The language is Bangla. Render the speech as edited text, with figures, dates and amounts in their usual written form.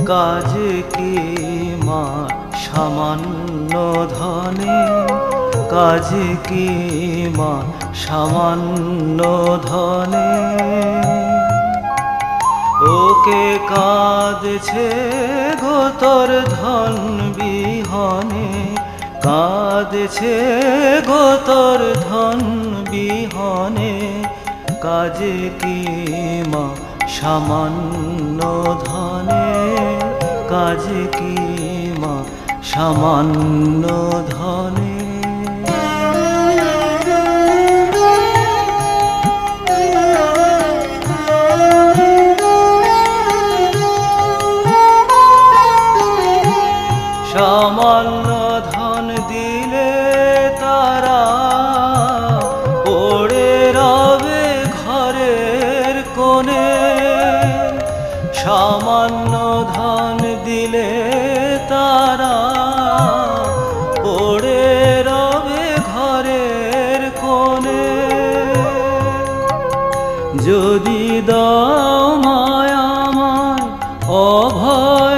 কাজে কি মা সামান্য ধনে, কাজে কি মা সামান্য ধনে। ওকে কাঁদছে গো তোর ধন বিহনে, কাঁদছে গো তোর ধন বিহনে। কাজে কি মা সামান্য ধনে, কাজে কি মা সামান্য ধনে। সামান্য ধন দিলে তারা পড়ে রবে ঘরের কোণে। সামান্য ধন দিলে তারা পড়ে রবে ঘরের কোণে। যদি দাও মায়া আমায় অভয়